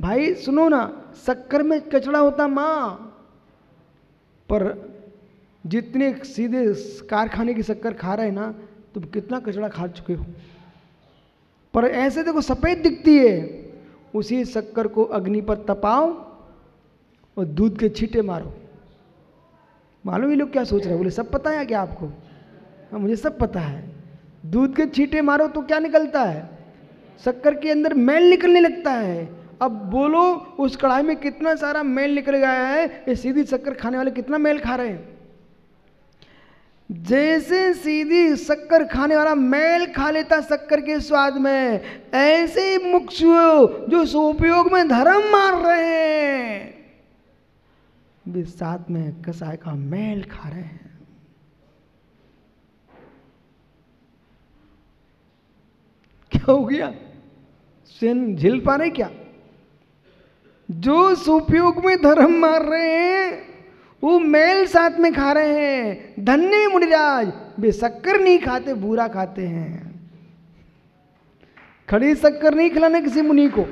भाई सुनो ना, शक्कर में कचड़ा होता माँ, पर जितने सीधे कारखाने की शक्कर खा रहे हैं ना, तुम कितना कचड़ा खा चुके हो। पर ऐसे देखो सफेद दिखती है, उसी शक्कर को अग्नि पर तपाओ और दूध के छींटे मारो। मालूम ये लोग क्या सोच रहे हैं? बोले सब पता है क्या आपको? हाँ मुझे सब पता है। दूध के छींटे मारो तो क्या निकलता है? शक्कर के अंदर मैल निकलने लगता है। अब बोलो उस कढ़ाई में कितना सारा मैल निकल गया है, ये सीधी शक्कर खाने वाले कितना मैल खा रहे हैं। जैसे सीधी शक्कर खाने वाला मैल खा लेता शक्कर के स्वाद में, ऐसे मुक्षु जो सोपयोग में धर्म मार रहे हैं वे साथ में कसाय का मैल खा रहे हैं। क्या हो गया? सेन झेल पा रहे क्या? जो सुपयोग में धर्म मार रहे हैं वो मैल साथ में खा रहे हैं। धन्य मुनिराज, वे शक्कर नहीं खाते, बूरा खाते हैं। खड़ी शक्कर नहीं खिलाने किसी मुनि को,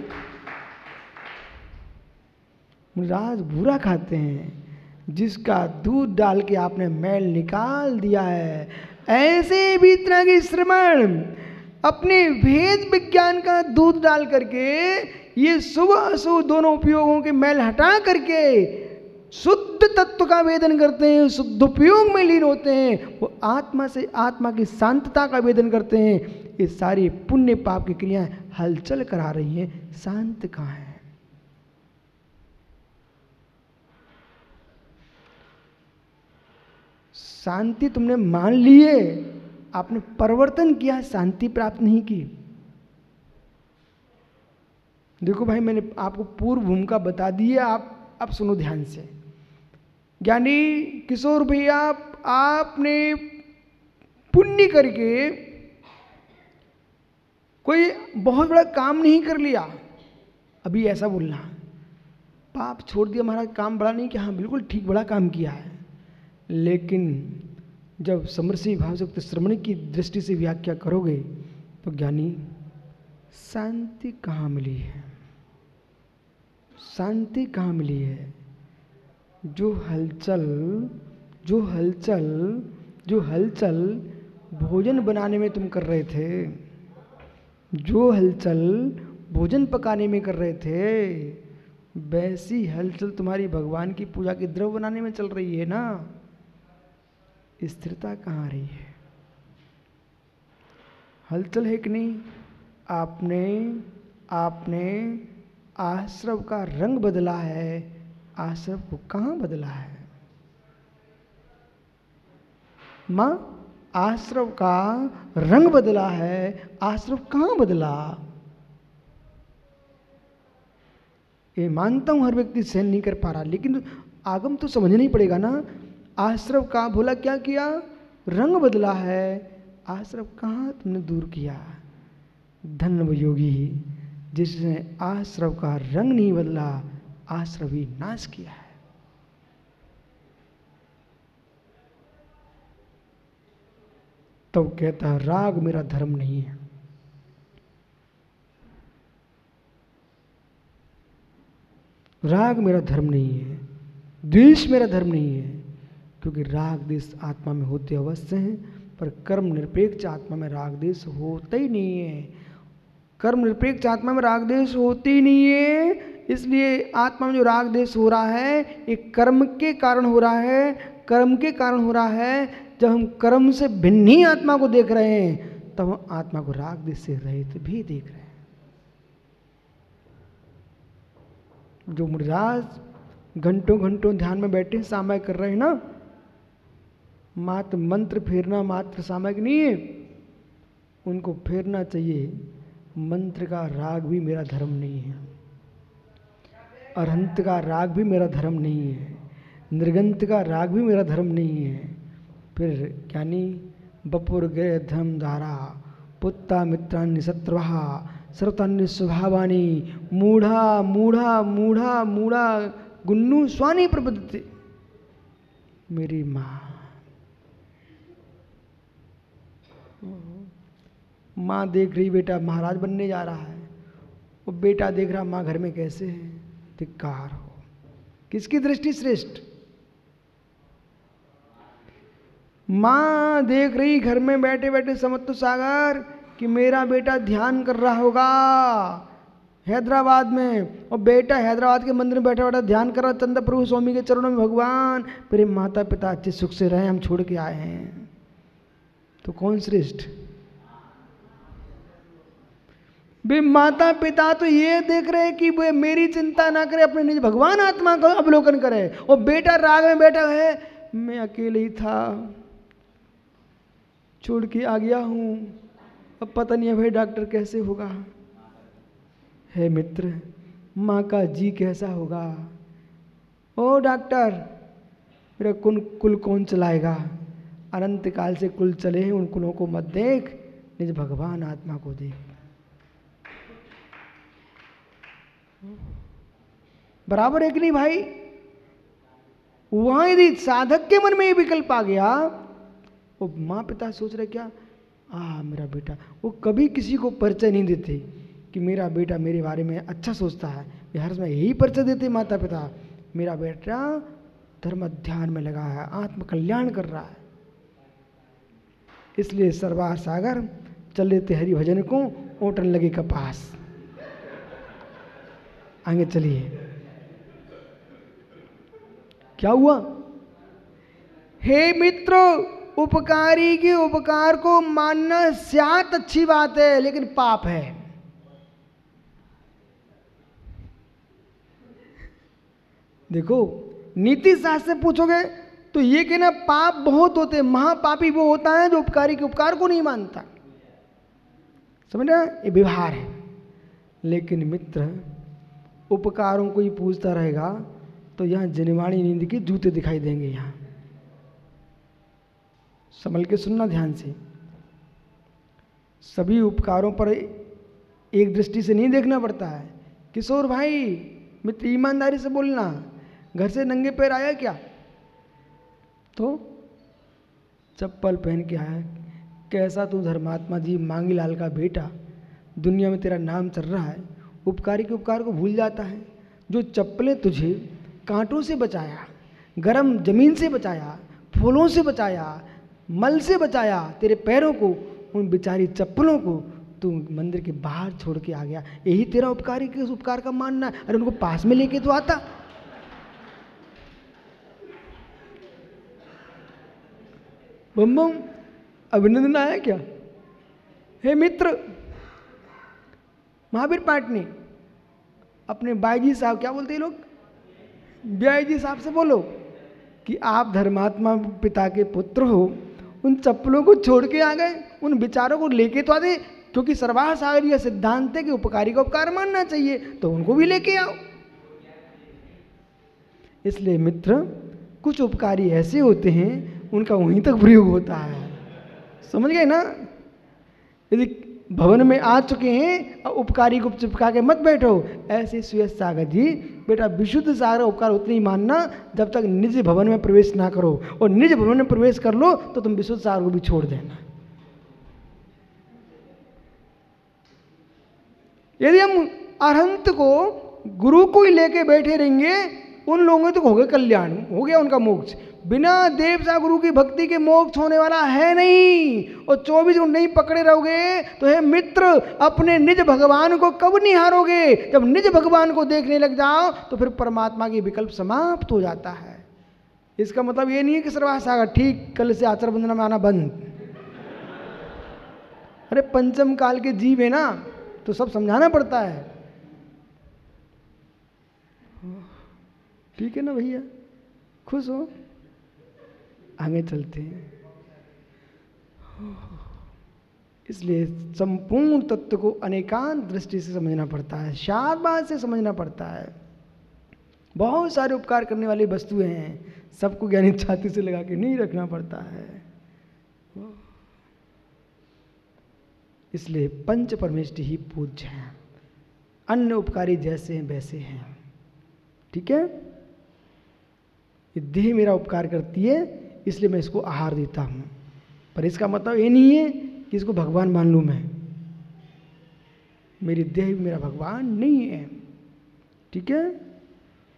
मुनिराज बूरा खाते हैं, जिसका दूध डाल के आपने मैल निकाल दिया है। ऐसे भी इतना की श्रमण अपने वेद विज्ञान का दूध डाल करके ये शुभ अशुभ दोनों उपयोगों के मैल हटा करके शुद्ध तत्व का वेदन करते हैं, शुद्ध उपयोग में लीन होते हैं। वो आत्मा से आत्मा की शांतता का वेदन करते हैं। ये सारी पुण्य पाप की क्रियाएं हलचल करा रही हैं, शांत कहाँ है? शांति तुमने मान लिए, आपने परिवर्तन किया, शांति प्राप्त नहीं की। देखो भाई, मैंने आपको पूर्व भूमिका बता दी है, आप अब सुनो ध्यान से। ज्ञानी किशोर भैया, आपने पुण्य करके कोई बहुत बड़ा काम नहीं कर लिया, अभी ऐसा बोलना। पाप छोड़ दिया महाराज, काम बड़ा नहीं किया। हाँ बिल्कुल ठीक, बड़ा काम किया है, लेकिन जब समरसी भाव से श्रवण की दृष्टि से व्याख्या करोगे तो ज्ञानी शांति कहाँ मिली है? शांति कहाँ मिली है? जो हलचल भोजन बनाने में तुम कर रहे थे, जो हलचल भोजन पकाने में कर रहे थे, वैसी हलचल तुम्हारी भगवान की पूजा के द्रव्य बनाने में चल रही है ना। स्थिरता कहाँ रही है? हलचल है कि नहीं? आपने आश्रव का रंग बदला है, आश्रव को कहाँ बदला है? माँ, आश्रव का रंग बदला है, आश्रव कहाँ बदला? ये मानता हूं हर व्यक्ति सहन नहीं कर पा रहा, लेकिन आगम तो समझना ही पड़ेगा ना। आश्रव का भोला क्या किया? रंग बदला है। आश्रव कहाँ तुमने दूर किया? धन्य वो योगी जिसने आश्रव का रंग नहीं बदला, आश्रव ही नाश किया है। तो कहता है राग मेरा धर्म नहीं है। राग मेरा धर्म नहीं है, द्वेष मेरा धर्म नहीं है, क्योंकि राग द्वेष आत्मा में होते अवश्य हैं, पर कर्म निरपेक्ष आत्मा में राग द्वेष होता ही नहीं है। कर्म निरपेक्ष आत्मा में राग द्वेष होती ही नहीं है, इसलिए आत्मा में जो राग द्वेष हो रहा है ये कर्म के कारण हो रहा है। कर्म के कारण हो रहा है। जब हम कर्म से भिन्न ही आत्मा को देख रहे हैं, तब हम आत्मा को राग द्वेष से रहित भी देख रहे हैं। जो मुनिराज घंटों घंटों ध्यान में बैठे सामयिक कर रहे हैं ना, मात्र मंत्र फेरना मात्र सामयिक नहीं है, उनको फेरना चाहिए। मंत्र का राग भी मेरा धर्म नहीं है, अरहंत का राग भी मेरा धर्म नहीं है, निर्गंत का राग भी मेरा धर्म नहीं है। फिर ज्ञानी बपुर गृह धर्म धारा पुत्ता मित्रान्य शत्रुहा सर्वतान्य स्वभावानी मूढ़ा मूढ़ा मूढ़ा मूढ़ा गुन्नू स्वानी प्रबुद्धि। मेरी माँ देख रही बेटा महाराज बनने जा रहा है, वो बेटा देख रहा माँ घर में कैसे है, धिक्कार हो। किसकी दृष्टि श्रेष्ठ? माँ देख रही घर में बैठे बैठे समत्व सागर कि मेरा बेटा ध्यान कर रहा होगा हैदराबाद में, और बेटा हैदराबाद के मंदिर में बैठा बैठा ध्यान कर रहा चंद्र प्रभु स्वामी के चरणों में, भगवान मेरे माता पिता अच्छे सुख से रहे, हम छोड़ के आए हैं। तो कौन श्रेष्ठ? वे माता पिता तो ये देख रहे कि वे मेरी चिंता ना करे, अपने निज भगवान आत्मा का अवलोकन करे, और बेटा राग में बैठा है, मैं अकेले ही था, छोड़ के आ गया हूं, अब पता नहीं है भाई डॉक्टर कैसे होगा। हे मित्र, माँ का जी कैसा होगा? ओ डॉक्टर, मेरा कुल कौन चलाएगा? अनंत काल से कुल चले हैं, उन कुलों को मत देख, निज भगवान आत्मा को देख। बराबर है कि नहीं भाई? वहां यदि साधक के मन में ये विकल्प आ गया, वो माँ पिता सोच रहे क्या, मेरा बेटा, वो कभी किसी को परिचय नहीं देते कि मेरा बेटा मेरे बारे में अच्छा सोचता है। वे हर समय यही परिचय देते माता पिता, मेरा बेटा धर्म ध्यान में लगा है, आत्म कल्याण कर रहा है। इसलिए सरवार सागर चल लेते हरि भजन को, ओटन लगे कपास। आगे चलिए, क्या हुआ? हे मित्र, उपकारी के उपकार को मानना स्यात अच्छी बात है, लेकिन पाप है। देखो, नीति शास्त्र से पूछोगे तो ये कहना पाप बहुत होते हैं, महापापी वो होता है जो उपकारी के उपकार को नहीं मानता। समझ रहे? ये व्यवहार है। लेकिन मित्र, उपकारों को ही पूछता रहेगा तो यहां जनिवाणी नींद के जूते दिखाई देंगे। यहां संभल के सुनना ध्यान से। सभी उपकारों पर एक दृष्टि से नहीं देखना पड़ता है। किशोर भाई, मित्र ईमानदारी से बोलना, घर से नंगे पैर आया क्या? तो चप्पल पहन के आया। कैसा तू धर्मात्मा जी, मांगी लाल का बेटा, दुनिया में तेरा नाम चल रहा है, उपकारी के उपकार को भूल जाता है। जो चप्पलें तुझे कांटों से बचाया, गरम जमीन से बचाया, फूलों से बचाया, मल से बचाया तेरे पैरों को, उन बेचारी चप्पलों को तू मंदिर के बाहर छोड़ के आ गया। यही तेरा उपकारी के उपकार का मानना है? अरे उनको पास में लेके तो आता। बम बम, अभिनंदन आया क्या? हे मित्र, महावीर पाटनी, अपने बाईजी साहब, क्या बोलते हैं लोग, बाईजी साहब से बोलो कि आप धर्मात्मा पिता के पुत्र हो, उन चप्पलों को छोड़ के आ गए, उन विचारों को लेके तो आते, क्योंकि सरवाह सागर यह सिद्धांत है कि उपकारी का उपकार मानना चाहिए, तो उनको भी लेके आओ। इसलिए मित्र, कुछ उपकारी ऐसे होते हैं उनका वहीं तक प्रयोग होता है। समझ गए ना? यदि भवन में आ चुके हैं और उपकारी को चिपका के मत बैठो। ऐसे सुयश सागर जी, बेटा विशुद्ध सागर उपकार उतनी ही मानना जब तक निज भवन में प्रवेश ना करो, और निज भवन में प्रवेश कर लो तो तुम विशुद्ध सागर को भी छोड़ देना। यदि हम अरहंत को, गुरु को ही लेके बैठे रहेंगे, उन लोगों तो हो गए कल्याण, हो गया उनका मोक्ष। बिना देवता गुरु की भक्ति के मोक्ष होने वाला है नहीं। और 24 घंटे नहीं पकड़े रहोगे तो हे मित्र, अपने निज भगवान को कब निहारोगे? जब निज भगवान को देखने लग जाओ तो फिर परमात्मा की विकल्प समाप्त हो जाता है। इसका मतलब ये नहीं है कि सरवाह सागर ठीक कल से आचार बंधना में आना बंद। अरे पंचम काल के जीव है ना, तो सब समझाना पड़ता है। ठीक है ना भैया, खुश हो? आगे चलते हैं। इसलिए संपूर्ण तत्व को अनेकांत दृष्टि से समझना पड़ता है, शाबाश से समझना पड़ता है। बहुत सारे उपकार करने वाली वस्तुएं हैं, सबको ज्ञानी छाती से लगा के नहीं रखना पड़ता है। इसलिए पंच परमेष्टि ही पूज्य हैं, अन्य उपकारी जैसे हैं वैसे हैं। ठीक है? ये देह मेरा उपकार करती है, इसलिए मैं इसको आहार देता हूं, पर इसका मतलब ये नहीं है कि इसको भगवान मान लूं मैं। मेरी देह भी मेरा भगवान नहीं है। ठीक है।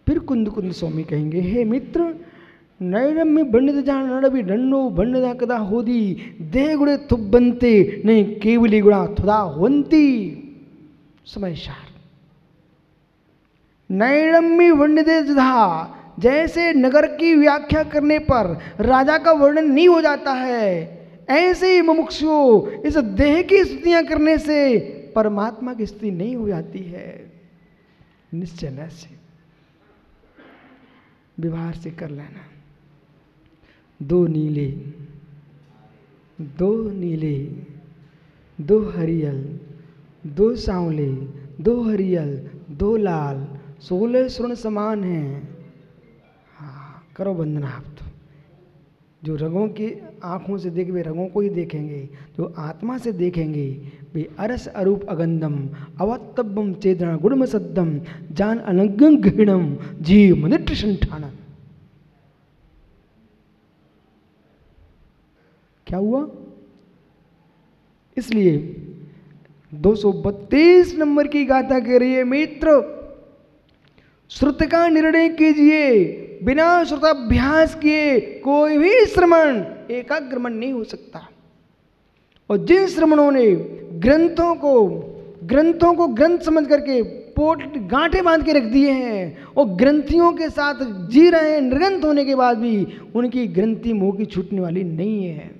फिर कुंद कुंद स्वामी कहेंगे, हे मित्र, नैरम्य बंडित जान नड़बी डंडो बंडदा कदा होदी देह गुणे थुब्बंते नहीं केवली गुणा थुदा होंती। समय सार नैरम्य बंडित जधा, जैसे नगर की व्याख्या करने पर राजा का वर्णन नहीं हो जाता है, ऐसे ही मुमुक्षु इस देह की स्तुतियां करने से परमात्मा की स्तुति नहीं हो जाती है। निश्चय से व्यवहार से कर लेना। दो नीले, दो नीले, दो हरियल, दो सांवले, दो हरियल, दो लाल, 16 स्वर्ण समान हैं। हाँ, करो वंदना। आप तो जो रंगों की आंखों से देखे वे रंगों को ही देखेंगे, जो आत्मा से देखेंगे वे अरस अरूप अगंधम अवत्तब्बम चेतना गुणम सद्दम जान अनंगं गृणम जीव मनित्र संठानम। क्या हुआ? इसलिए 232 नंबर की गाथा कह रही है, मित्र श्रुत का निर्णय कीजिए, बिना श्रुताभ्यास किए कोई भी श्रवण एकाग्रमण नहीं हो सकता। और जिन श्रवणों ने ग्रंथों को ग्रंथ समझ करके पोट गांठे बांध के रख दिए हैं और ग्रंथियों के साथ जी रहे हैं, निर्गंथ होने के बाद भी उनकी ग्रंथि मोह की छूटने वाली नहीं है।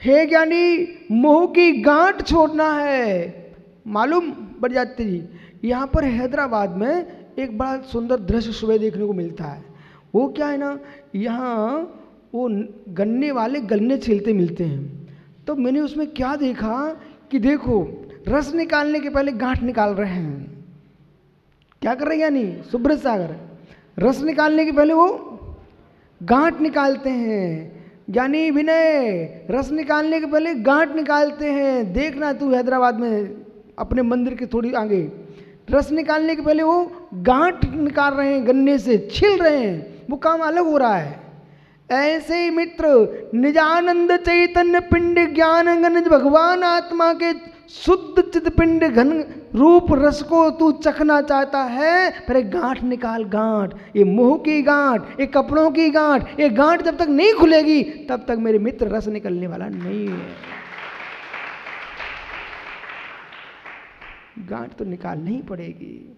हे ज्ञानी, मोह की गांठ छोड़ना है। मालूम बढ़ जाती जी, यहाँ पर हैदराबाद में एक बड़ा सुंदर दृश्य सुबह देखने को मिलता है। वो क्या है ना, यहाँ वो गन्ने वाले गन्ने छिलते मिलते हैं। तो मैंने उसमें क्या देखा कि देखो रस निकालने के पहले गांठ निकाल रहे हैं। क्या कर रहे हैं यानी सुब्रत सागर, रस निकालने के पहले वो गांठ निकालते हैं। यानी विनय, रस निकालने के पहले गांठ निकालते हैं। देखना तू हैदराबाद में अपने मंदिर के थोड़ी आगे, रस निकालने के पहले वो गांठ निकाल रहे हैं, गन्ने से छिल रहे हैं, वो काम अलग हो रहा है। ऐसे ही मित्र निजानंद चैतन्य पिंड ज्ञान गण भगवान आत्मा के शुद्ध चित पिंड घन रूप रस को तू चखना चाहता है, फिर गांठ निकाल। गांठ, ये मोह की गांठ, ये कपड़ों की गांठ, ये गांठ जब तक नहीं खुलेगी तब तक मेरे मित्र रस निकलने वाला नहीं है। गांठ तो निकालनी ही पड़ेगी।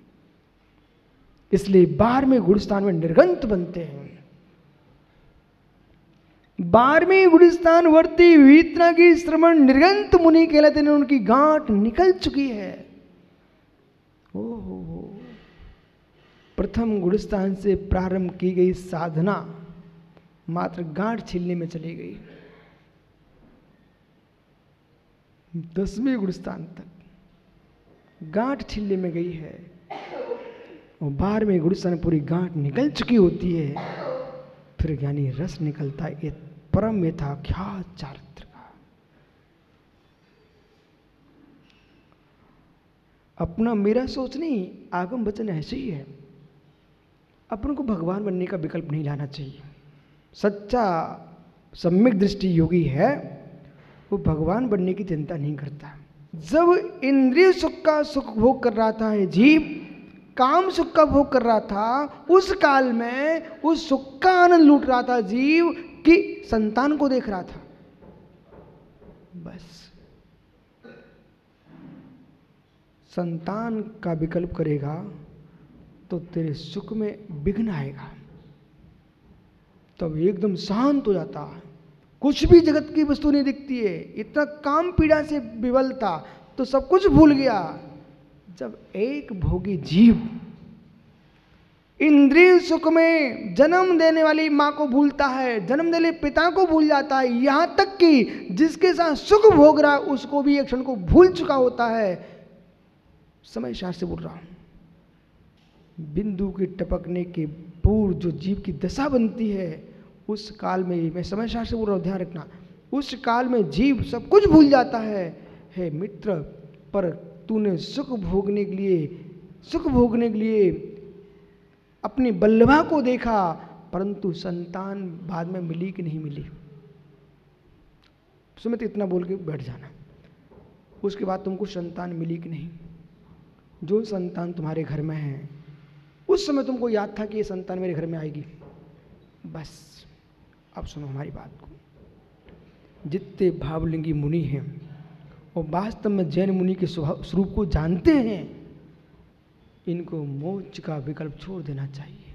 इसलिए 12वें गुणस्थान में निर्गंत बनते हैं। 12वें गुणस्थान वर्ती वीतना की श्रवण निर्गंत मुनि कहलाते हैं, उनकी गांठ निकल चुकी है। ओहो, प्रथम गुणस्थान से प्रारंभ की गई साधना मात्र गांठ छीलने में चली गई। 10वें गुणस्थान तक गांठ छिलने में गई है और 12वें गुणस्थान पूरी गांठ निकल चुकी होती है। फिर ज्ञानी रस निकलता है, ये परम यथाख्यात चारित्र का। अपना मेरा सोच नहीं, आगम वचन ऐसे ही है। अपन को भगवान बनने का विकल्प नहीं लाना चाहिए। सच्चा सम्यक दृष्टि योगी है, वो भगवान बनने की चिंता नहीं करता। जब इंद्रिय सुख का सुख भोग कर रहा था है जीव, काम सुख का भोग कर रहा था, उस काल में उस सुख का आनंद लूट रहा था जीव कि संतान को देख रहा था। बस संतान का विकल्प करेगा तो तेरे सुख में विघ्न आएगा, तब एकदम शांत हो जाता है। कुछ भी जगत की वस्तु नहीं दिखती है। इतना काम पीड़ा से विवल था तो सब कुछ भूल गया। जब एक भोगी जीव इंद्रिय सुख में जन्म देने वाली माँ को भूलता है, जन्म देने पिता को भूल जाता है, यहाँ तक कि जिसके साथ सुख भोग रहा है उसको भी एक क्षण को भूल चुका होता है। समय शास्त्र से बोल रहा हूं। बिंदु के टपकने के पूर्व जो जीव की दशा बनती है, उस काल में, मैं समय शास्त्र से बोल रहा हूं, ध्यान रखना, उस काल में जीव सब कुछ भूल जाता है। हे मित्र, पर तूने सुख भोगने के लिए अपनी बल्लभा को देखा, परंतु संतान बाद में मिली कि नहीं मिली। सुमित इतना बोल के बैठ जाना। उसके बाद तुमको संतान मिली कि नहीं। जो संतान तुम्हारे घर में है उस समय तुमको याद था कि ये संतान मेरे घर में आएगी। बस अब सुनो हमारी बात को। जितने भावलिंगी मुनि हैं और वास्तव में जैन मुनि के स्वरूप को जानते हैं, इनको मोक्ष का विकल्प छोड़ देना चाहिए।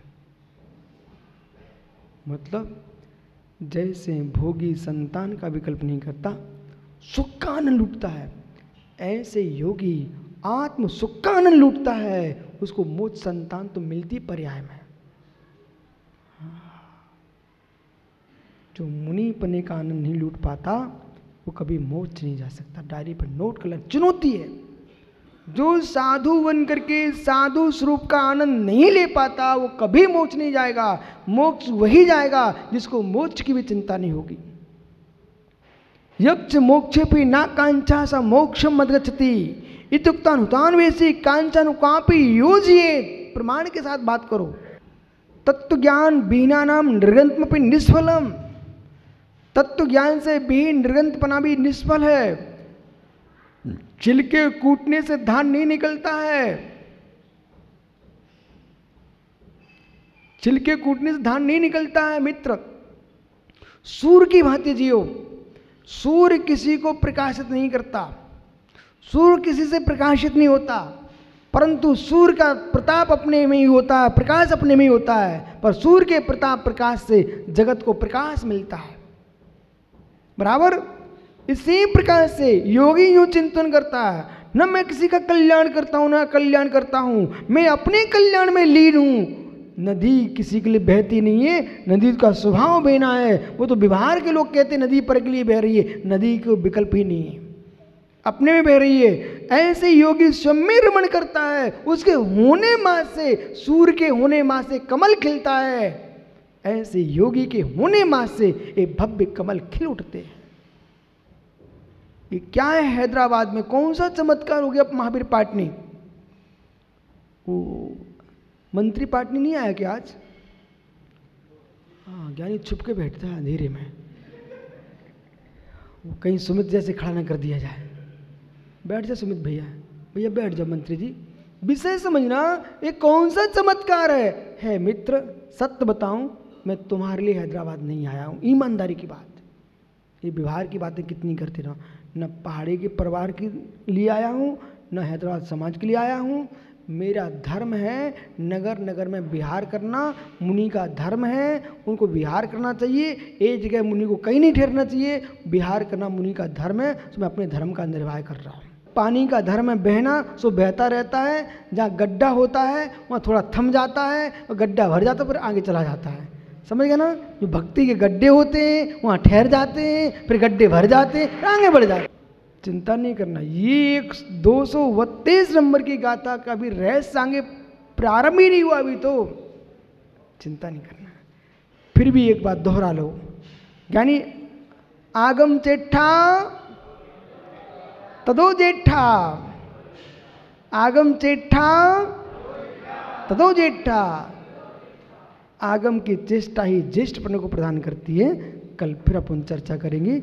मतलब जैसे भोगी संतान का विकल्प नहीं करता, सुख का आनंद लूटता है, ऐसे योगी आत्म सुख का आनंद लूटता है। उसको मोक्ष संतान तो मिलती पर्याय में। जो मुनि पने का आनंद नहीं लूट पाता वो कभी मोक्ष नहीं जा सकता। डायरी पर नोट कर लेना, चुनौती है। जो साधु बन करके साधु स्वरूप का आनंद नहीं ले पाता वो कभी मोक्ष नहीं जाएगा। मोक्ष वही जाएगा जिसको मोक्ष की भी चिंता नहीं होगी। यक्ष मोक्षे भी ना कांचा सा मोक्षम मदगच्छति इत्युक्तान हुतान्वेषी कांचानुकापि योजयेत्। प्रमाण के साथ बात करो। तत्व ज्ञान बीनानाम निर्गंतमपि निष्फलम। तत्व ज्ञान से भी निर्गंतपना भी निष्फल है। छिलके कूटने से धान नहीं निकलता है। छिलके कूटने से धान नहीं निकलता है मित्र। सूर्य की भांति जियो। सूर्य किसी को प्रकाशित नहीं करता, सूर्य किसी से प्रकाशित नहीं होता, परंतु सूर्य का प्रताप अपने में ही होता है, प्रकाश अपने में ही होता है। पर सूर्य के प्रताप प्रकाश से जगत को प्रकाश मिलता है। बराबर इसी प्रकार से योगी यूं चिंतन करता है, न मैं किसी का कल्याण करता हूं, न कल्याण करता हूं, मैं अपने कल्याण में लीन हूं। नदी किसी के लिए बहती नहीं है, नदी का स्वभाव बहना है। वो तो व्यवहार के लोग कहते हैं नदी पर के लिए बह रही है, नदी को विकल्प ही नहीं है, अपने में बह रही है। ऐसे योगी स्वयं में रमण करता है। उसके होने मास से, सूर्य के होने मास से कमल खिलता है। ऐसे योगी के होने मास से एक भव्य कमल खिल उठते हैं। ये क्या है? हैदराबाद में कौन सा चमत्कार हो गया? महावीर पाटनी, वो मंत्री पाटनी नहीं आया क्या आज? हाँ, ज्ञानी छुप के बैठता है अंधेरे में, वो कहीं सुमित जैसे खड़ा ना कर दिया जाए। बैठ जा सुमित भैया, भैया बैठ जाओ मंत्री जी। विषय समझना, ये कौन सा चमत्कार है मित्र। सत्य बताऊं, मैं तुम्हारे लिए हैदराबाद नहीं आया हूं। ईमानदारी की बात, ये व्यवहार की बातें कितनी करते रहो। न पहाड़ी के परिवार के लिए आया हूं, न हैदराबाद समाज के लिए आया हूं। मेरा धर्म है नगर नगर में विहार करना, मुनि का धर्म है, उनको विहार करना चाहिए। एक जगह मुनि को कहीं नहीं ठहरना चाहिए। विहार करना मुनि का धर्म है, तो मैं अपने धर्म का निर्वाह कर रहा हूँ। पानी का धर्म है बहना, सो बहता रहता है। जहाँ गड्ढा होता है वहाँ थोड़ा थम जाता है, और गड्ढा भर जाता है फिर आगे चला जाता है। समझ गए ना? जो भक्ति के गड्ढे होते हैं वहाँ ठहर जाते हैं, फिर गड्ढे भर जाते हैं, आगे बढ़ जाते हैं। चिंता नहीं करना। ये 232 नंबर की गाथा का भी रहस्य आगे प्रारंभ ही नहीं हुआ अभी, तो चिंता नहीं करना। फिर भी एक बात दोहरा लो, यानी आगम चेठा तदो जेठा, आगम चेठा तदो जेठा। आगम की चेष्टा ही ज्येष्ठपन को प्रदान करती है। कल फिर अपन चर्चा करेंगे।